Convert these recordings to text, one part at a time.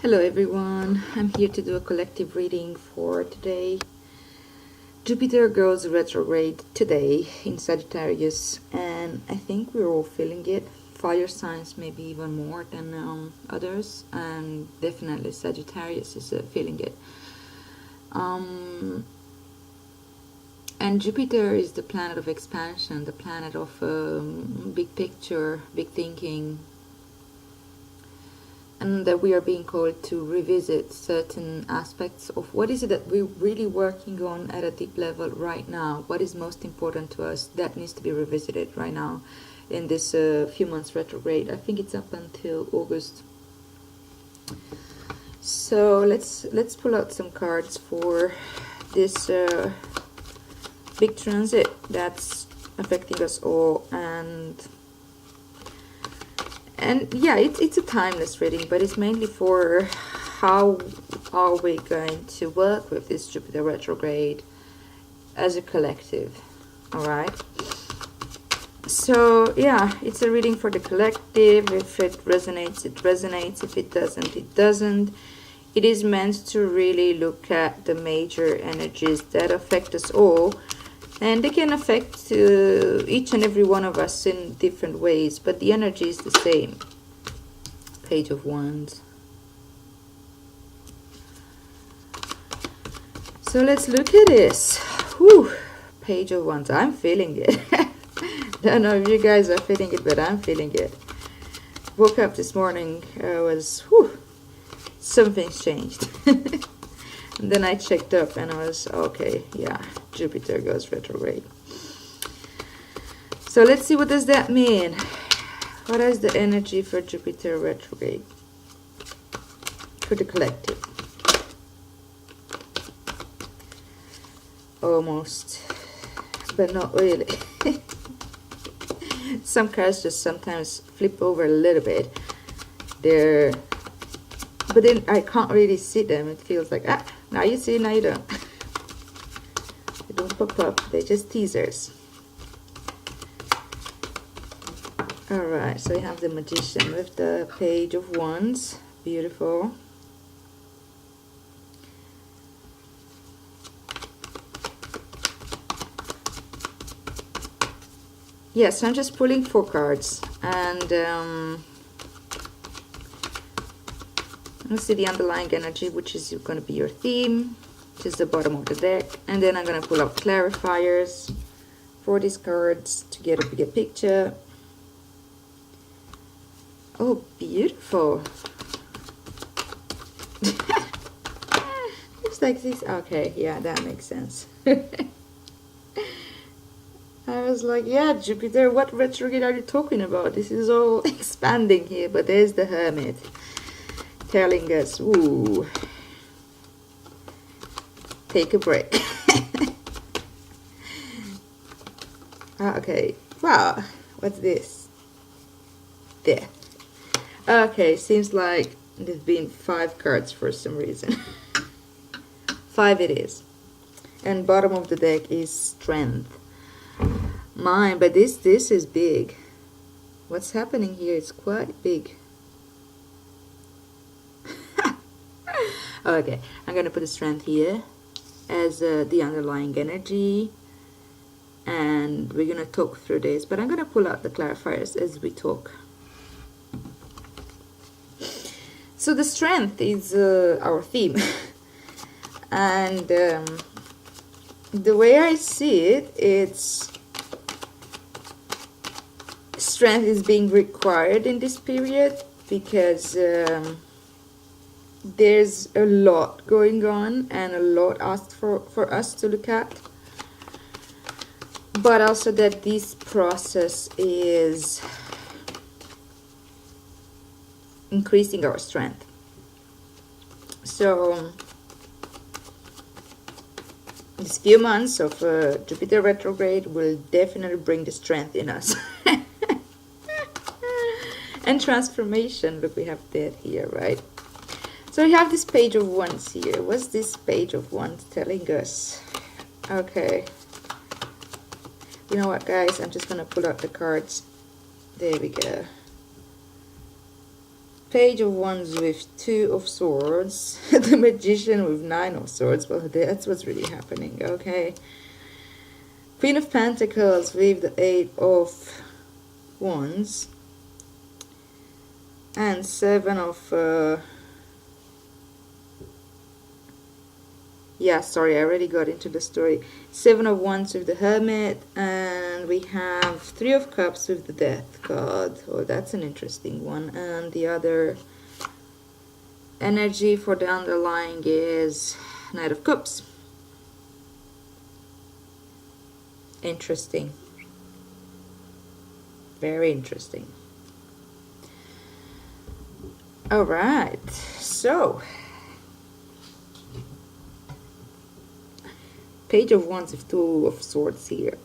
Hello everyone, I'm here to do a collective reading for today. Jupiter goes retrograde today in Sagittarius, and I think we're all feeling it. Fire signs maybe even more than others, and definitely Sagittarius is feeling it. And Jupiter is the planet of expansion, the planet of big picture, big thinking, and that we are being called to revisit certain aspects of what is it that we're really working on at a deep level right now. What is most important to us that needs to be revisited right now in this few months retrograde. I think it's up until August. So let's pull out some cards for this big transit that's affecting us all. And yeah, it's a timeless reading, but it's mainly for how are we going to work with this Jupiter retrograde as a collective. All right. So yeah, it's a reading for the collective. If it resonates, it resonates. If it doesn't, it doesn't. It is meant to really look at the major energies that affect us all. And they can affect each and every one of us in different ways, but the energy is the same. Page of Wands. So let's look at this. Whew. Page of Wands. I'm feeling it. Don't know if you guys are feeling it, but I'm feeling it. Woke up this morning, something's changed. And then I checked up and I was, okay, yeah, Jupiter goes retrograde. So let's see, what does that mean? What is the energy for Jupiter retrograde? For the collective. Almost, but not really. Some cards just sometimes flip over a little bit. But then I can't really see them. It feels like, now you see, now you don't. They don't pop up, they're just teasers. Alright, so we have the Magician with the Page of Wands. Beautiful. Yes, I'm just pulling 4 cards. And let's see the underlying energy, which is going to be your theme, which is the bottom of the deck. And then I'm going to pull out clarifiers for these cards to get a bigger picture. Oh, beautiful. Looks like this. Okay, yeah, that makes sense. I was like, yeah, Jupiter, what retrograde are you talking about? This is all expanding here, but there's the Hermit telling us, ooh, take a break. Okay, wow, what's this? Death. Okay, seems like there's been 5 cards for some reason. 5 it is. And bottom of the deck is Strength. Mine, but this is big. What's happening here is quite big. Okay, I'm gonna put the Strength here as the underlying energy, and we're gonna talk through this, but I'm gonna pull out the clarifiers as we talk. So the Strength is our theme. And the way I see it, it's strength is being required in this period because there's a lot going on and a lot asked for us to look at. But also that this process is increasing our strength. So these few months of Jupiter retrograde will definitely bring the strength in us. And transformation. Look, we have that here, right? So we have this Page of Wands here. What's this Page of Wands telling us? Okay. You know what, guys? I'm just going to pull out the cards. There we go. Page of Wands with 2 of Swords. The Magician with 9 of Swords. Well, that's what's really happening, okay. Queen of Pentacles with the 8 of Wands. And 7 of... yeah, sorry, I already got into the story. 7 of Wands with the Hermit, and we have 3 of Cups with the Death card. Oh, that's an interesting one. And the other energy for the underlying is Knight of Cups. Interesting. Very interesting. All right, so... Page of Wands with 2 of Swords here.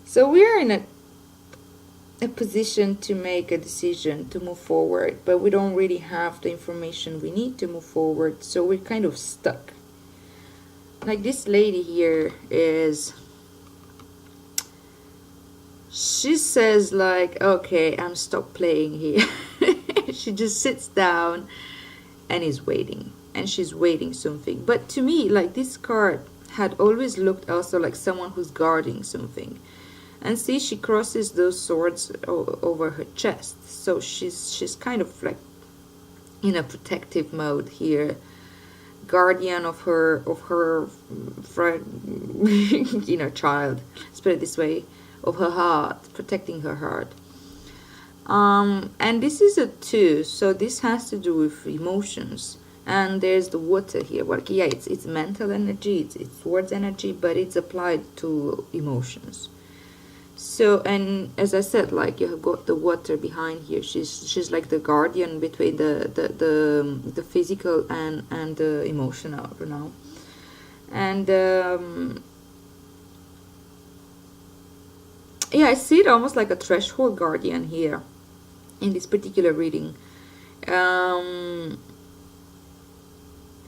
So we are in a position to make a decision to move forward, but we don't really have the information we need to move forward, so we're kind of stuck. Like this lady here is... she says like, okay, I'm stop playing here. She just sits down and is waiting. And she's waiting something. But to me, like this card had always looked also like someone who's guarding something. And see, she crosses those swords over her chest. So she's kind of like in a protective mode here. Guardian of her you know, child. Let's put it this way. Of her heart. Protecting her heart. And this is a 2. So this has to do with emotions. And there's the water here. Well, yeah, it's mental energy, it's swords energy, but it's applied to emotions. So, and as I said, like you have got the water behind here. She's like the guardian between the physical and the emotional, you know. And yeah, I see it almost like a threshold guardian here in this particular reading.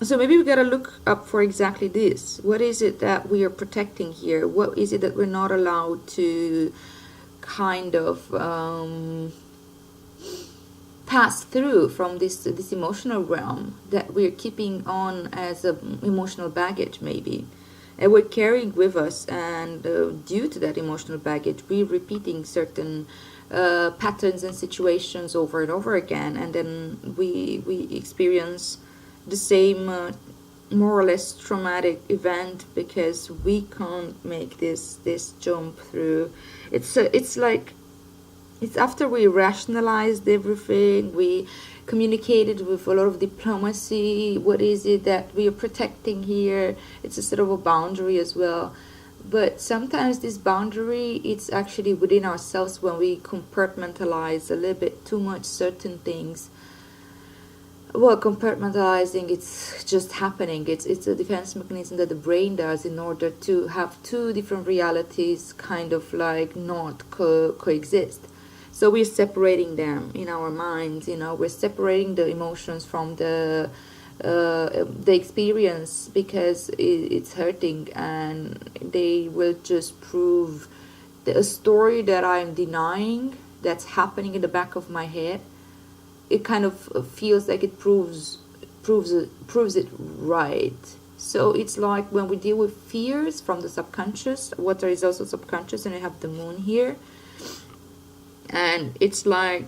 So maybe we gotta look up for exactly this. What is it that we are protecting here? What is it that we're not allowed to kind of pass through from this emotional realm that we're keeping on as an emotional baggage maybe? And we're carrying with us, and due to that emotional baggage, we're repeating certain patterns and situations over and over again, and then we experience the same more or less traumatic event because we can't make this jump through. It's like it's after we rationalized everything, we communicated with a lot of diplomacy. What is it that we are protecting here? It's a sort of a boundary as well. But sometimes this boundary, it's actually within ourselves when we compartmentalize a little bit too much certain things. Well, compartmentalizing, it's just happening. It's a defense mechanism that the brain does in order to have 2 different realities kind of like not coexist. So we're separating them in our minds, you know, we're separating the emotions from the experience because it's hurting, and they will just prove a story that I'm denying that's happening in the back of my head. It kind of feels like it proves it right. So it's like when we deal with fears from the subconscious, water is also subconscious, and I have the moon here. And it's like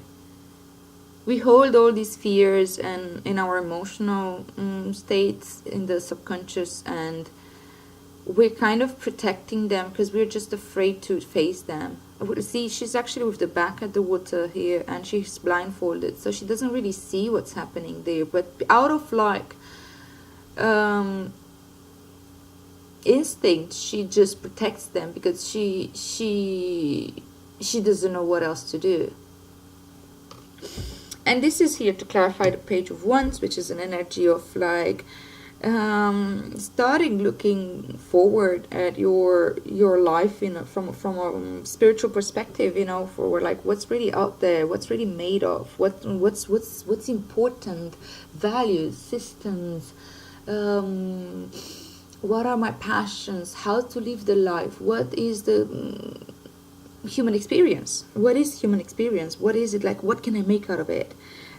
we hold all these fears and in our emotional states in the subconscious, and we're kind of protecting them because we're just afraid to face them. See, she's actually with the back at the water here, and she's blindfolded, so she doesn't really see what's happening there. But out of like instinct, she just protects them because she doesn't know what else to do. And this is here to clarify the Page of Wands, which is an energy of like starting looking forward at your life from a spiritual perspective, you know, for like what's really out there, what's really made of, what's important, values, systems, what are my passions, how to live the life, what is the human experience, what is human experience, what is it like, what can I make out of it?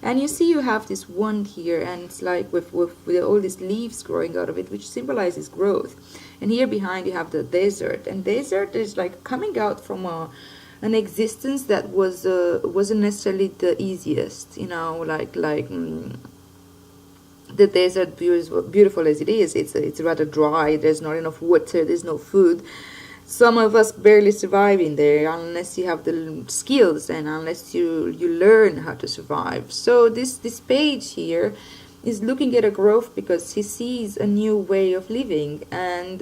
And you see you have this wand here, and it's like with all these leaves growing out of it, which symbolizes growth. And here behind you have the desert, and desert is like coming out from an existence that wasn't necessarily the easiest, you know, the desert, beautiful as it is, it's rather dry. There's not enough water, there's no food. Some of us barely survive in there unless you have the skills and unless you learn how to survive. So this page here is looking at a growth because he sees a new way of living, and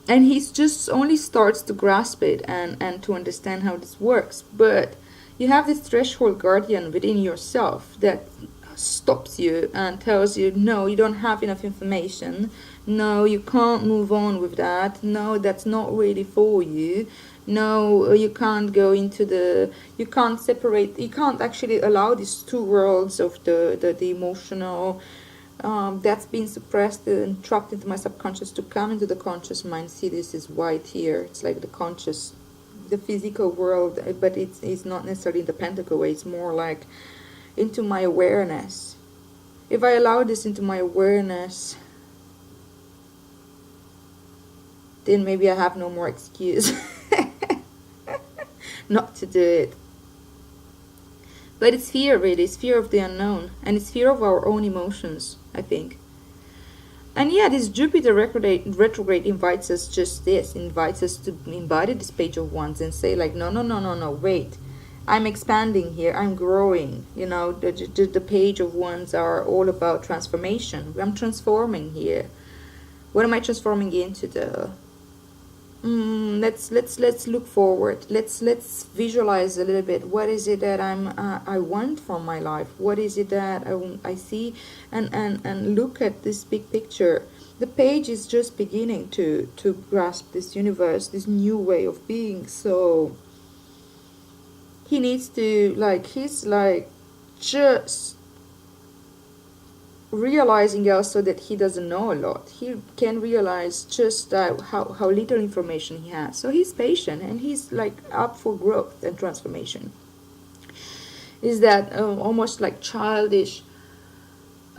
he just only starts to grasp it and to understand how this works. But you have this threshold guardian within yourself that stops you and tells you, no, you don't have enough information. No, you can't move on with that. No, that's not really for you. No, you can't go into you can't separate, you can't actually allow these two worlds of the emotional, that's been suppressed and trapped into my subconscious to come into the conscious mind. See, this is white here. It's like the conscious, the physical world, but it's not necessarily in the pentacle way. It's more like into my awareness. If I allow this into my awareness, then maybe I have no more excuse not to do it. But it's fear, really. It's fear of the unknown, and it's fear of our own emotions, I think. And yeah, this Jupiter retrograde invites us just this, invites us to embody this page of wands and say like, no, wait. I'm expanding here, I'm growing. You know, the page of wands are all about transformation. I'm transforming here. What am I transforming into? Let's look forward. Let's visualize a little bit. What is it that I want from my life? What is it that I see? And look at this big picture. The page is just beginning to grasp this universe, this new way of being. So he needs to, like, he's like just realizing also that he doesn't know a lot. He can realize just how little information he has. So he's patient and he's like up for growth and transformation. Is that almost like childish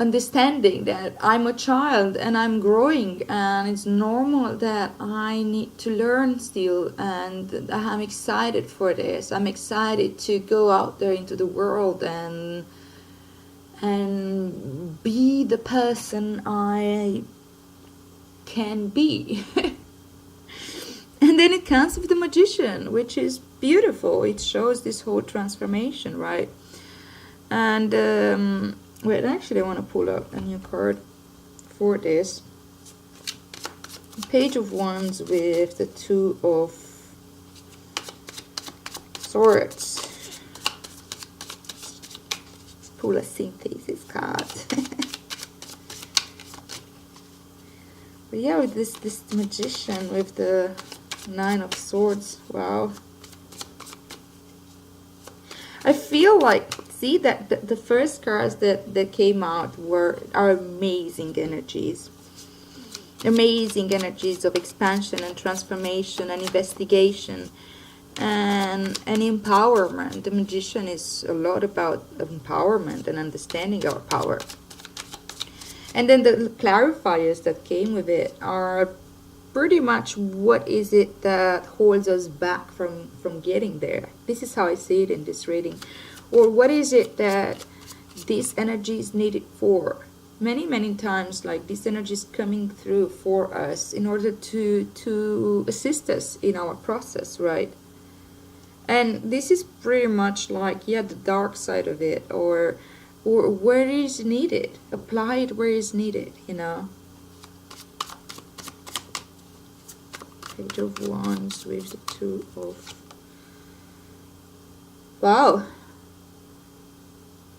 understanding that I'm a child and I'm growing, and it's normal that I need to learn still, and I'm excited for this. I'm excited to go out there into the world and be the person I can be. And then it comes with the Magician, which is beautiful. It shows this whole transformation, right? And wait, actually I want to pull up a new card for this. Page of Wands with the Two of Swords. Pull a synthesis card. But yeah, with this Magician with the Nine of Swords, wow. I feel like, see, that the first cards that came out are amazing energies. Amazing energies of expansion and transformation and investigation and empowerment. The Magician is a lot about empowerment and understanding our power. And then the clarifiers that came with it are pretty much what is it that holds us back from getting there. This is how I see it in this reading. Or what is it that this energy is needed for? Many times, like, this energy is coming through for us in order to assist us in our process, right? And this is pretty much like, yeah, the dark side of it, or where it is needed. Apply it where it is needed, you know. Page of Wands with the Two of... Wow.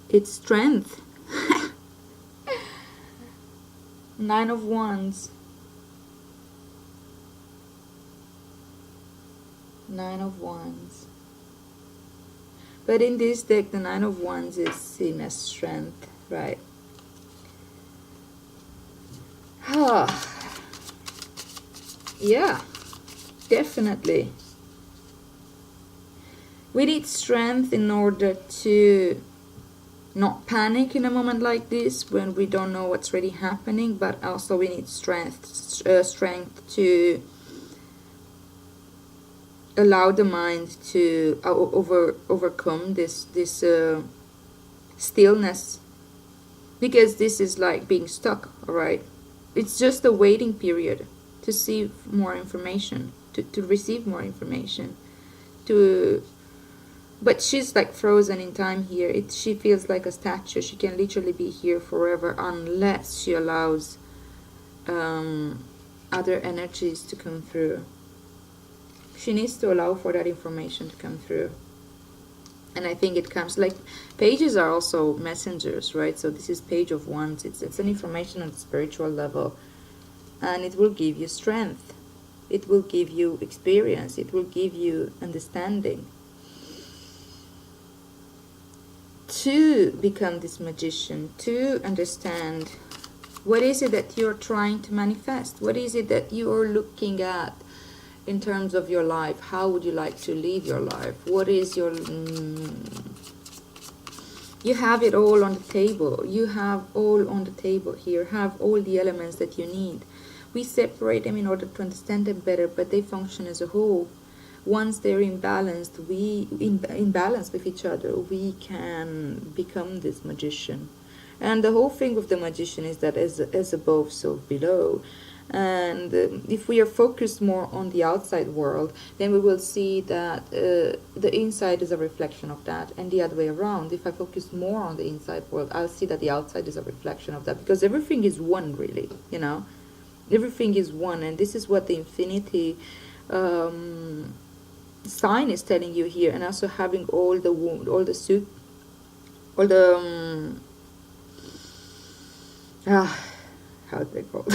It's strength. Nine of Wands. Nine of Wands. But in this deck, the Nine of Wands is seen as strength, right? Yeah, definitely. We need strength in order to not panic in a moment like this when we don't know what's really happening, but also we need strength to allow the mind to overcome this stillness, because this is like being stuck. All right, it's just a waiting period to see more information, to receive more information, but she's like frozen in time here. She feels like a statue. She can literally be here forever unless she allows other energies to come through. She needs to allow for that information to come through. And I think it comes like pages are also messengers, right? So this is Page of Wands. It's an information on the spiritual level, and it will give you strength. It will give you experience. It will give you understanding to become this magician, to understand what is it that you're trying to manifest. What is it that you're looking at in terms of your life? How would you like to live your life? What is your... You have it all on the table. You have all on the table here. Have all the elements that you need. We separate them in order to understand them better, but they function as a whole. Once they're imbalanced, in balance with each other, we can become this magician. And the whole thing with the magician is that as above, so below. And if we are focused more on the outside world, then we will see that the inside is a reflection of that, and the other way around. If I focus more on the inside world, I'll see that the outside is a reflection of that, because everything is one, really, you know. Everything is one, and this is what the infinity sign is telling you here. And also having all the wound, all the suit, all the how's they called?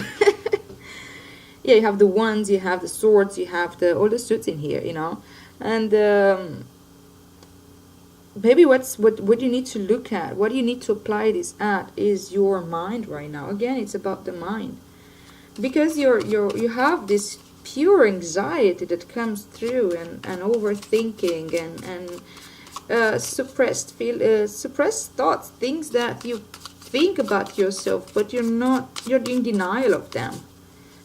Yeah, you have the wands, you have the swords, you have all the suits in here, you know. And maybe what you need to look at, what you need to apply this at, is your mind right now. Again, it's about the mind, because you have this pure anxiety that comes through, and overthinking, and suppressed thoughts, things that you think about yourself, but you're in denial of them,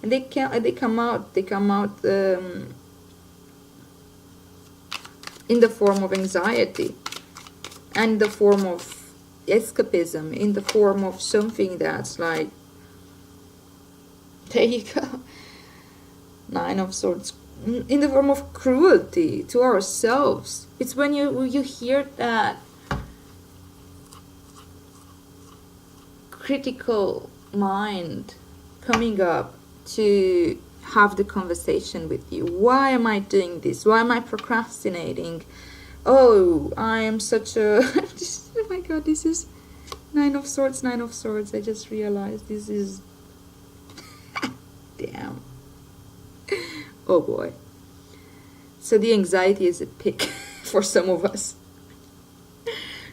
and they come out in the form of anxiety, and the form of escapism, in the form of something that's like, there you go, Nine of Swords, in the form of cruelty to ourselves. It's when you hear that critical mind coming up to have the conversation with you. Why am I doing this? Why am I procrastinating? Oh, I am such a... oh my god, this is Nine of Swords. I just realized this is... Damn. Oh boy. So the anxiety is a pick for some of us.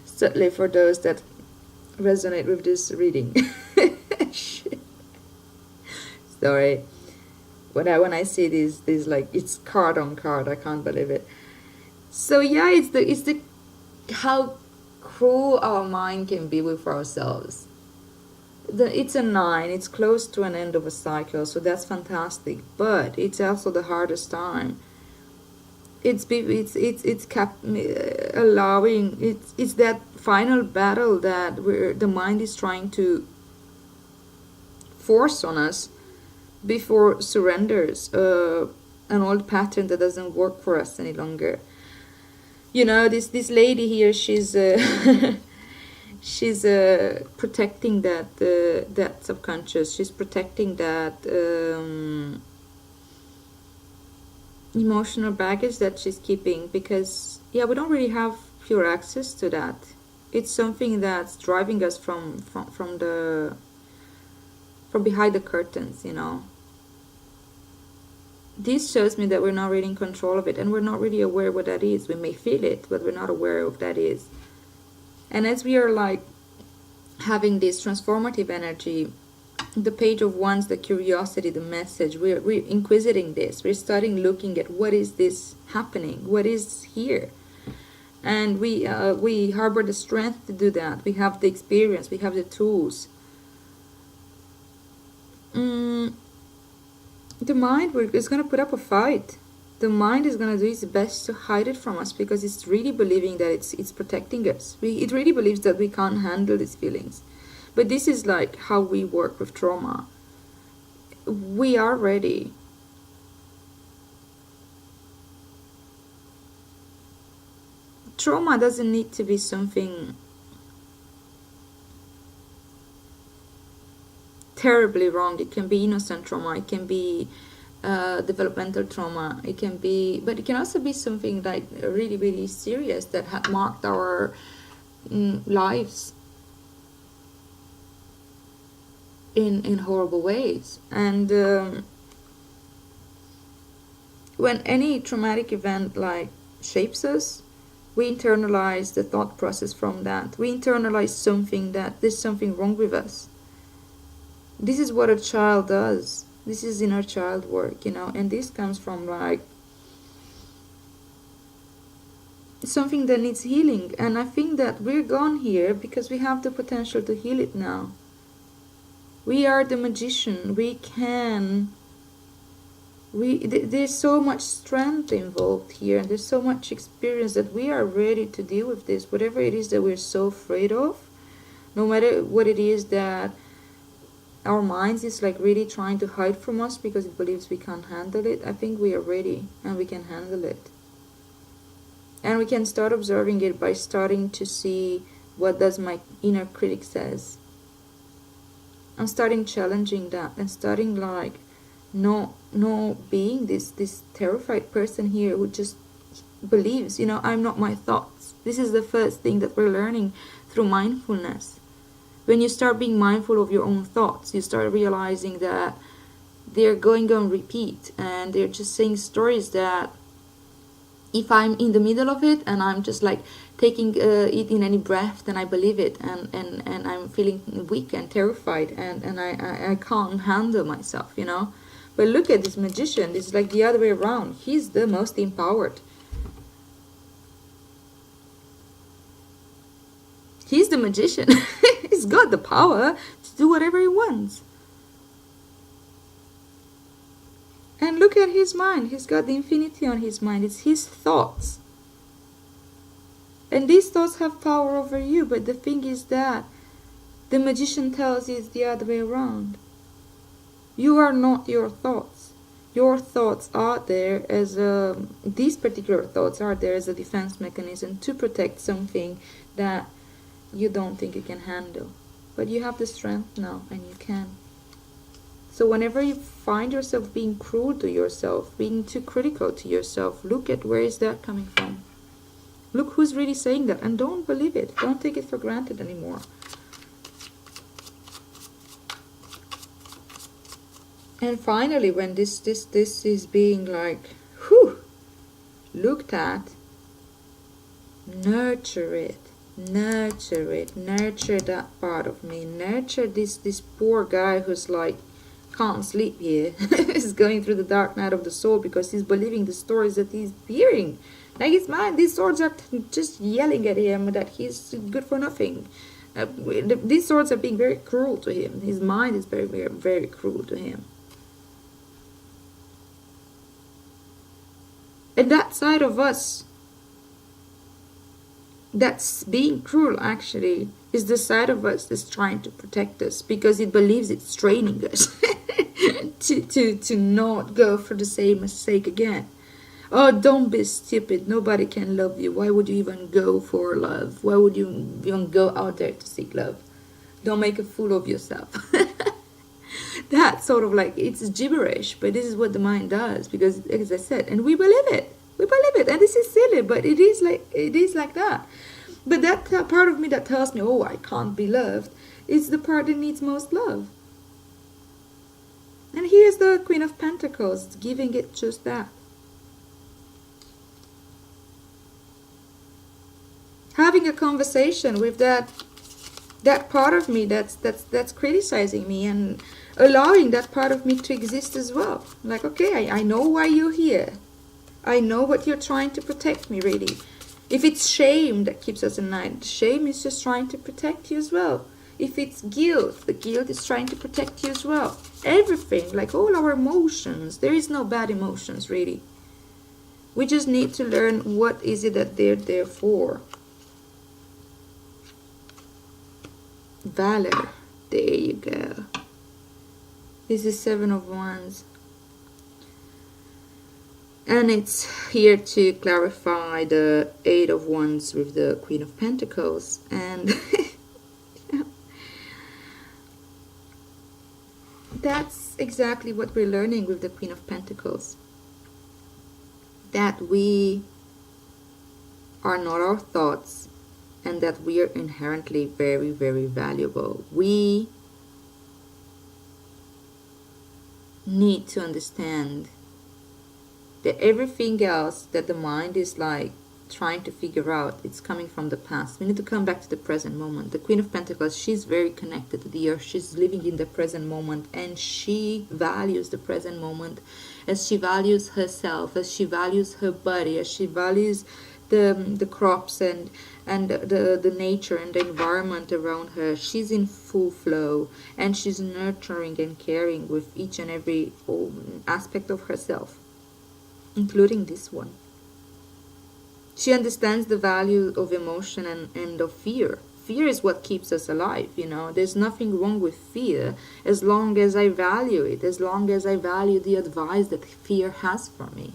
Certainly for those that resonate with this reading. Shit. Sorry. When I see these like, it's card on card, I can't believe it. So yeah, it's the how cruel our mind can be with ourselves. It's a 9. It's close to an end of a cycle, so that's fantastic. But it's also the hardest time. It's that final battle that the mind is trying to force on us before surrenders an old pattern that doesn't work for us any longer. You know, this lady here, she's she's protecting that subconscious. She's protecting that emotional baggage that she's keeping, because yeah, we don't really have pure access to that. It's something that's driving us from behind the curtains, you know. This shows me that we're not really in control of it, and we're not really aware what that is. We may feel it, but we're not aware of what that is. And as we are like having this transformative energy, the Page of Wands, the curiosity, the message, we're inquisiting this. We're starting looking at what is this happening, what is here. And we harbor the strength to do that. We have the experience, we have the tools. The mind is going to put up a fight. The mind is going to do its best to hide it from us, because it's really believing that it's protecting us. It really believes that we can't handle these feelings. But this is like how we work with trauma. We are ready. Trauma doesn't need to be something terribly wrong. It can be innocent trauma. It can be developmental trauma. It can be, but it can also be something like really, really serious that had marked our lives in horrible ways. And when any traumatic event like shapes us, we internalize the thought process from that. We internalize something, that there's something wrong with us. This is what a child does. This is inner child work, you know, and this comes from like something that needs healing. And I think that we're gone here because we have the potential to heal it now. We are the magician. We can. There's so much strength involved here, and there's so much experience that we are ready to deal with this. Whatever it is that we're so afraid of, no matter what it is that our minds is like really trying to hide from us because it believes we can't handle it, I think we are ready and we can handle it. And we can start observing it by starting to see, what does my inner critic says? I'm starting challenging that and starting like no being this terrified person here who just believes, you know, I'm not my thoughts. This is the first thing that we're learning through mindfulness. When you start being mindful of your own thoughts, you start realizing that they're going on repeat, and they're just saying stories that if I'm in the middle of it and I'm just like taking it in any breath, then I believe it, and I'm feeling weak and terrified, and I can't handle myself, you know. But look at this magician. It's like the other way around. He's the most empowered. He's the magician. He's got the power to do whatever he wants. And look at his mind. He's got the infinity on his mind. It's his thoughts. And these thoughts have power over you. But the thing is that the magician tells you it's the other way around. You are not your thoughts. Your thoughts are there as these particular thoughts are there as a defense mechanism to protect something that you don't think you can handle. But you have the strength now, and you can. So whenever you find yourself being cruel to yourself, being too critical to yourself, look at where is that coming from. Look who's really saying that, and don't believe it. Don't take it for granted anymore. And finally, when this is being like, looked at, nurture it. Nurture it. Nurture that part of me. Nurture this poor guy who's like, can't sleep here. He's going through the dark night of the soul because he's believing the stories that he's hearing. Like his mind, these swords are just yelling at him that he's good for nothing. These swords are being very cruel to him. His mind is very, very, very cruel to him. And that side of us that's being cruel actually is the side of us that's trying to protect us, because it believes it's training us to not go for the same mistake again. Oh, don't be stupid. Nobody can love you. Why would you even go for love? Why would you even go out there to seek love? Don't make a fool of yourself. That sort of like, it's gibberish, but this is what the mind does, because as I said, and we believe it. We believe it, and this is silly, but it is like that. But that part of me that tells me, oh, I can't be loved, is the part that needs most love. And here's the Queen of Pentacles giving it just that. Having a conversation with that part of me that's criticizing me, and allowing that part of me to exist as well. Like, okay, I know why you're here. I know what you're trying to protect me, really. If it's shame that keeps us at night, shame is just trying to protect you as well. If it's guilt, the guilt is trying to protect you as well. Everything, like all our emotions, there is no bad emotions really. We just need to learn what is it that they're there for. Valor, there you go. This is Seven of Wands. And it's here to clarify the Eight of Wands with the Queen of Pentacles. And that's exactly what we're learning with the Queen of Pentacles. That we are not our thoughts, and that we are inherently very, very valuable. We need to understand that everything else that the mind is like trying to figure out, it's coming from the past. We need to come back to the present moment. The Queen of Pentacles, she's very connected to the earth. She's living in the present moment, and she values the present moment, as she values herself, as she values her body, as she values the crops and the nature and the environment around her. She's in full flow, and she's nurturing and caring with each and every aspect of herself, including this one. She understands the value of emotion and of fear. Fear is what keeps us alive, you know. There's nothing wrong with fear as long as I value it, as long as I value the advice that fear has for me.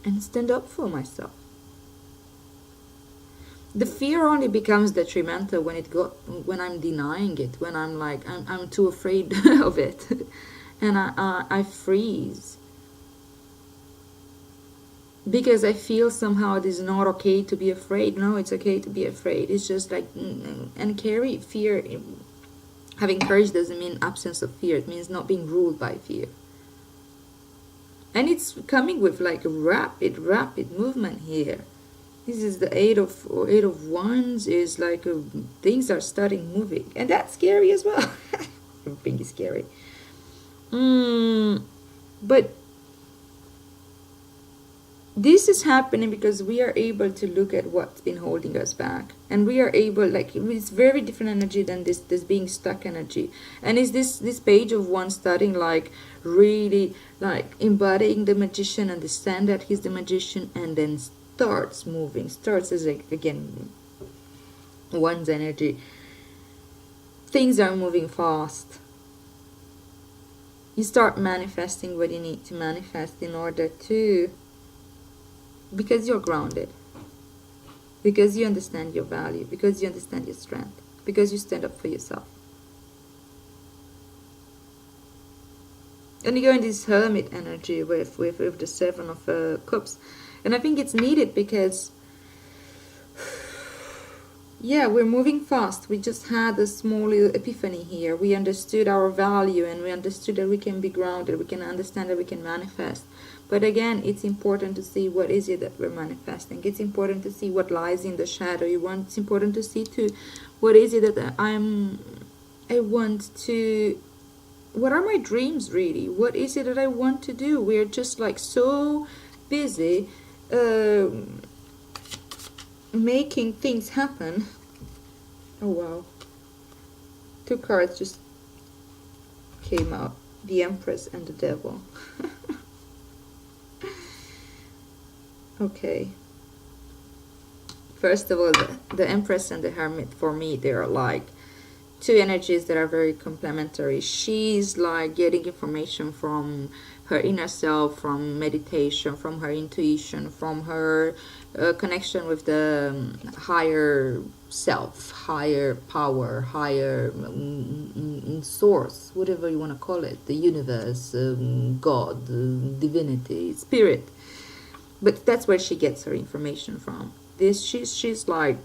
And stand up for myself. The fear only becomes detrimental when I'm denying it, when I'm like, I'm too afraid of it. And I freeze. Because I feel somehow it is not okay to be afraid. No, it's okay to be afraid. It's just like, and carry fear. Having courage doesn't mean absence of fear. It means not being ruled by fear. And it's coming with like a rapid movement here. This is the Eight of Wands. Is like things are starting moving. And that's scary as well. Everything is scary. But this is happening because we are able to look at what's been holding us back, and we are able, like, it's very different energy than this being stuck energy. And is this Page of Wands starting like really like embodying the magician, understand that he's the magician, and then starts moving, starts as like, again, Wands energy. Things are moving fast. You start manifesting what you need to manifest in order to, because you're grounded, because you understand your value, because you understand your strength, because you stand up for yourself. And you go in this hermit energy with the Seven of Cups. And I think it's needed because, yeah, we're moving fast. We just had a small little epiphany here. We understood our value, and we understood that we can be grounded. We can understand that we can manifest. But again, it's important to see what is it that we're manifesting. It's important to see what lies in the shadow. It's important to see too, what is it that I want to, what are my dreams really? What is it that I want to do? We're just like so busy making things happen. Oh wow. 2 cards just came out. The Empress and the Devil. Okay. First of all, the Empress and the Hermit, for me, they're like 2 energies that are very complementary. She's like getting information from her inner self, from meditation, from her intuition, from her connection with the higher self, higher power, higher source, whatever you want to call it, the universe, God, divinity, spirit. But that's where she gets her information from. She's like,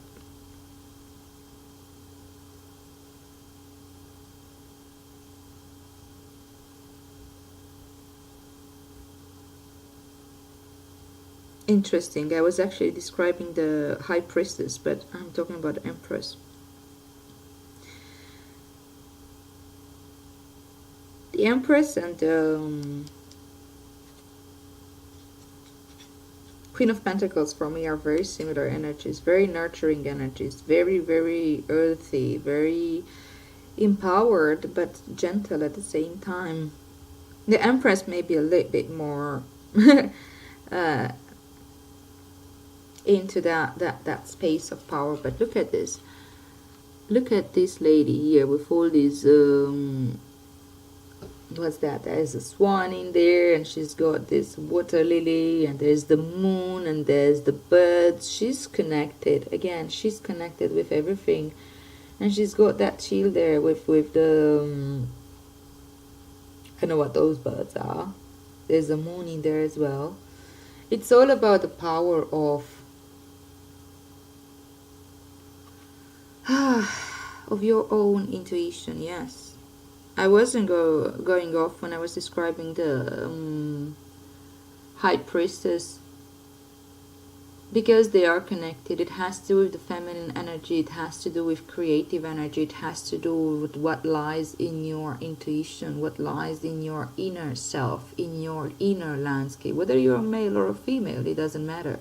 interesting. I was actually describing the High Priestess, but I'm talking about the Empress. The Empress and Queen of Pentacles for me are very similar energies, very nurturing energies, very, very earthy, very empowered, but gentle at the same time. The Empress may be a little bit more into that space of power, but look at this. Look at this lady here with all these what's that? There's a swan in there, and she's got this water lily, and there's the moon, and there's the birds. She's connected. Again, she's connected with everything, and she's got that shield there with the I don't know what those birds are. There's a moon in there as well. It's all about the power of your own intuition. Yes, I wasn't going off when I was describing the High Priestess, because they are connected. It has to do with the feminine energy, it has to do with creative energy, it has to do with what lies in your intuition, what lies in your inner self, in your inner landscape. Whether you're a male or a female, it doesn't matter.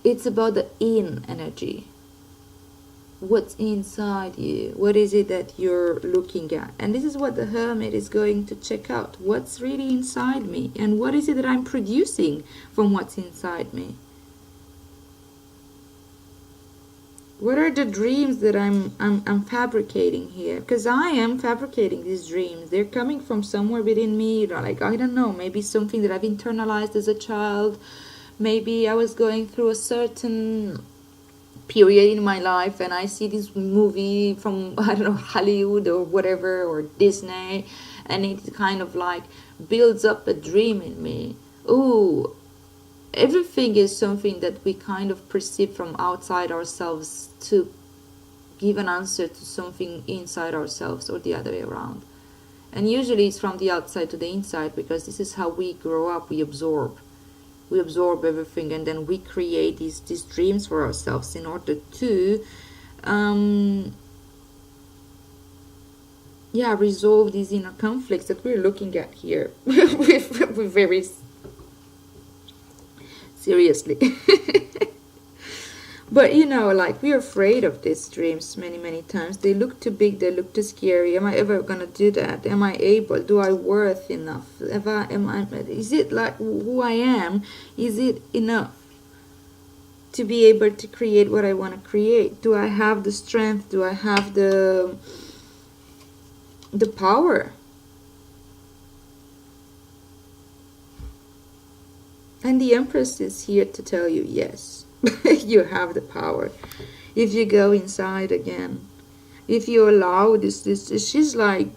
It's about the in energy. What's inside you? What is it that you're looking at? And this is what the Hermit is going to check out. What's really inside me? And what is it that I'm producing from what's inside me? What are the dreams that I'm fabricating here? Because I am fabricating these dreams. They're coming from somewhere within me. You know, like, I don't know, maybe something that I've internalized as a child. Maybe I was going through a certain period in my life, and I see this movie from, I don't know, Hollywood or whatever, or Disney, and it kind of like builds up a dream in me. Ooh, everything is something that we kind of perceive from outside ourselves to give an answer to something inside ourselves, or the other way around. And usually it's from the outside to the inside, because this is how we grow up. We absorb everything, and then we create these dreams for ourselves in order to resolve these inner conflicts that we're looking at here with very seriously. But you know, like, we're afraid of these dreams many times. They look too big, they look too scary. Am I ever gonna do that? Am I able? Do I worth enough? Is it like who I am? Is it enough to be able to create what I want to create? Do I have the strength? Do I have the power? And the Empress is here to tell you, yes. You have the power. If you go inside again, if you allow this, she's like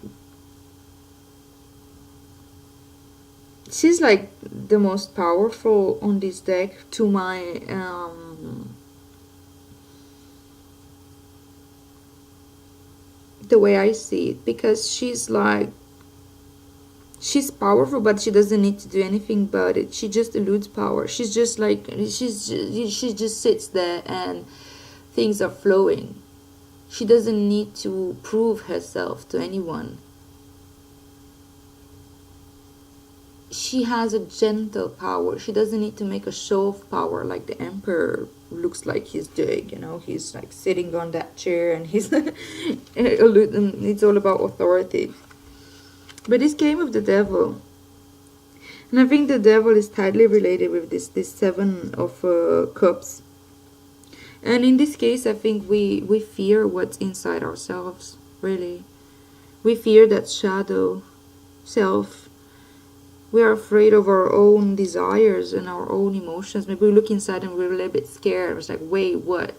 the most powerful on this deck to my the way I see it, because she's powerful, but she doesn't need to do anything about it. She just eludes power. She's just like, she just sits there and things are flowing. She doesn't need to prove herself to anyone. She has a gentle power. She doesn't need to make a show of power like the Emperor looks like he's doing. You know, he's like sitting on that chair, and he's it's all about authority. But this came with the Devil, and I think the Devil is tightly related with this Seven of Cups. And in this case, I think we fear what's inside ourselves, really. We fear that shadow self. We are afraid of our own desires and our own emotions. Maybe we look inside and we're a little bit scared. It's like, wait, what?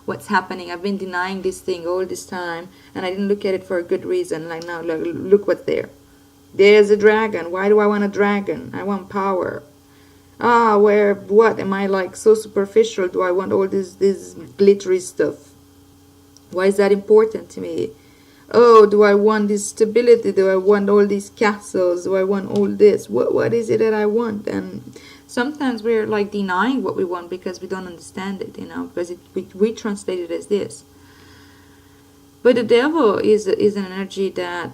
What's happening? I've been denying this thing all this time, and I didn't look at it for a good reason. Like, now, look what's there. There's a dragon. Why do I want a dragon? I want power. What? Am I like so superficial? Do I want all this glittery stuff? Why is that important to me? Oh, do I want this stability? Do I want all these castles? Do I want all this? What is it that I want? And sometimes we're like denying what we want because we don't understand it, you know, because we translate it as this. But the Devil is an energy that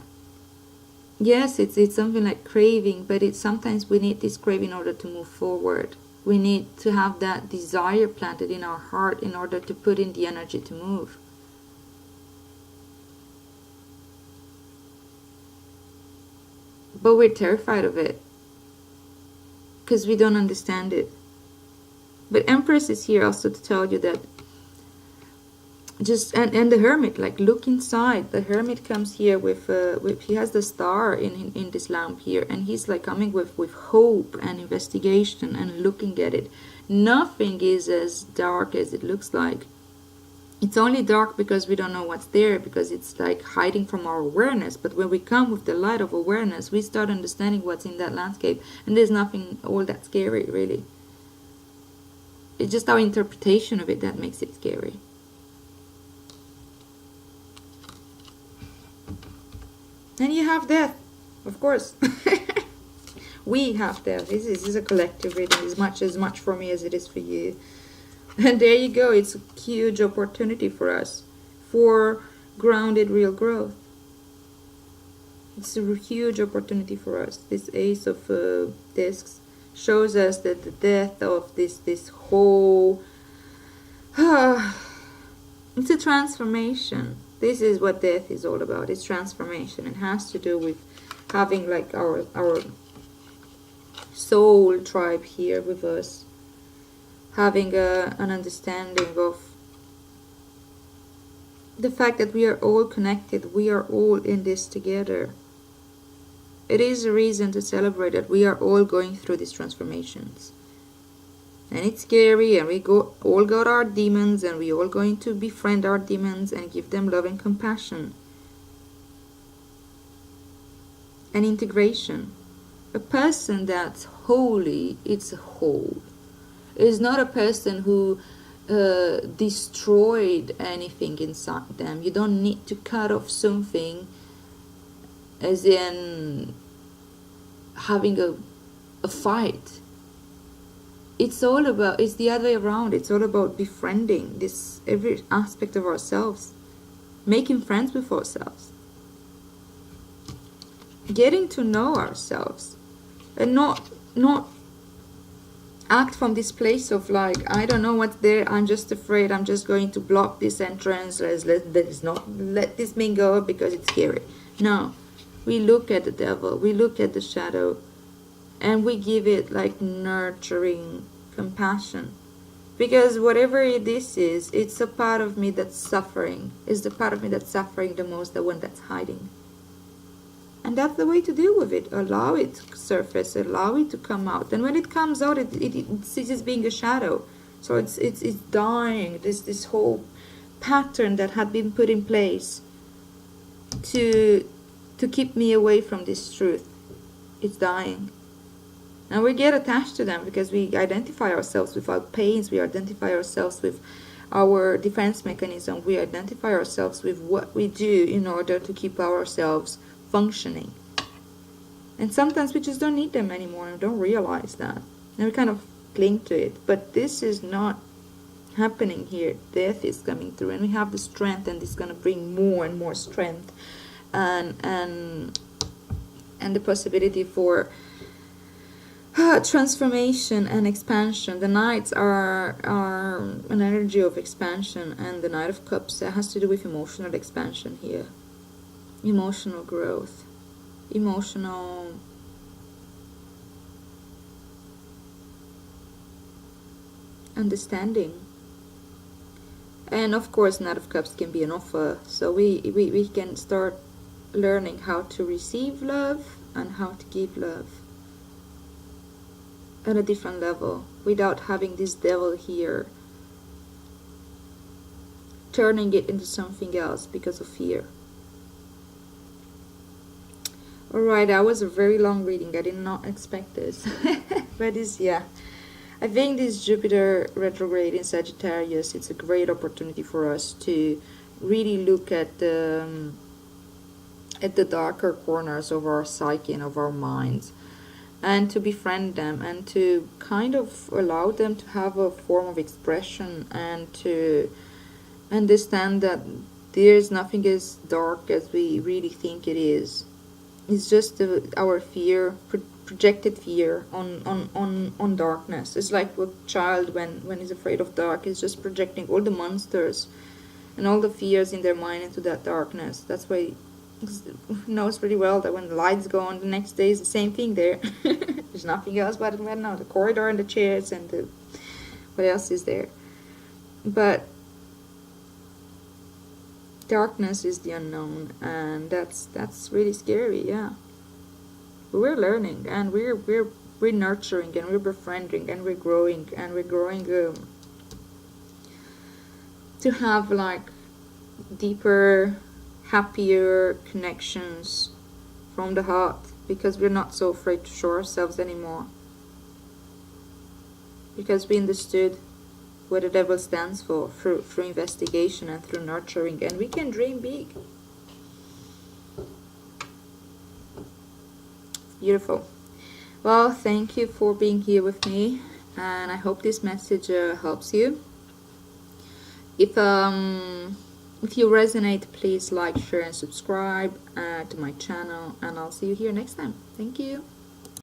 Yes, it's something like craving, but it's sometimes we need this craving in order to move forward. We need to have that desire planted in our heart in order to put in the energy to move. But we're terrified of it because we don't understand it. But Empress is here also to tell you that just and the Hermit, like, look inside. The Hermit comes here with he has the star in this lamp here, and he's like coming with hope and investigation and looking at it. Nothing is as dark as it looks like. It's only dark because we don't know what's there, because it's like hiding from our awareness. But when we come with the light of awareness, we start understanding what's in that landscape, and there's nothing all that scary, really. It's just our interpretation of it that makes it scary. And you have death, of course. We have death. This is a collective reading, as much for me as it is for you. And there you go. It's a huge opportunity for us for grounded real growth. It's a huge opportunity for us. This Ace of Discs shows us that the death of this whole it's a transformation. This is what death is all about. It's transformation. It has to do with having like our soul tribe here with us, having an understanding of the fact that we are all connected. We are all in this together. It is a reason to celebrate that we are all going through these transformations. And it's scary, and we all got our demons, and we all going to befriend our demons and give them love and compassion and integration. A person that's holy, it's whole. Is not a person who destroyed anything inside them. You don't need to cut off something, as in having a fight. It's the other way around. It's all about befriending this every aspect of ourselves, making friends with ourselves, getting to know ourselves, and not act from this place of like, I don't know what's there, I'm just afraid, I'm just going to block this entrance, let this thing go because it's scary. No, we look at the devil, we look at the shadow, and we give it like nurturing compassion, because whatever this is, it's a part of me that's suffering. It's the part of me that's suffering the most, the one that's hiding. And that's the way to deal with it. Allow it to surface, allow it to come out. And when it comes out, it ceases being a shadow. So it's dying. This whole pattern that had been put in place to keep me away from this truth, it's dying. And we get attached to them because we identify ourselves with our pains, we identify ourselves with our defense mechanism, we identify ourselves with what we do in order to keep ourselves functioning. And sometimes we just don't need them anymore and don't realize that. And we kind of cling to it. But this is not happening here. Death is coming through, and we have the strength, and it's going to bring more and more strength and the possibility for transformation and expansion. The Knights are an energy of expansion, and the Knight of Cups has to do with emotional expansion here. Emotional growth, emotional understanding. And of course, Knight of Cups can be an offer, so we can start learning how to receive love and how to give love at a different level, without having this devil here turning it into something else because of fear. Alright, that was a very long reading. I did not expect this. But I think this Jupiter retrograde in Sagittarius, it's a great opportunity for us to really look at the darker corners of our psyche and of our minds, and to befriend them, and to kind of allow them to have a form of expression, and to understand that there's nothing as dark as we really think it is. It's just our fear, projected fear on darkness. It's like a child when he's afraid of dark, is just projecting all the monsters and all the fears in their mind into that darkness. That's why he knows pretty well that when the lights go on, the next day is the same thing there. There's nothing else but, well, no, the corridor and the chairs and the, what else is there? But darkness is the unknown, and that's really scary. Yeah, we're learning, and we're nurturing, and we're befriending, and we're growing, to have like deeper, happier connections from the heart, because we're not so afraid to show ourselves anymore, because we understood what the devil stands for through investigation and through nurturing, and we can dream big. Beautiful. Well, thank you for being here with me, and I hope this message helps you. If you resonate, please like, share and subscribe to my channel, and I'll see you here next time. Thank you.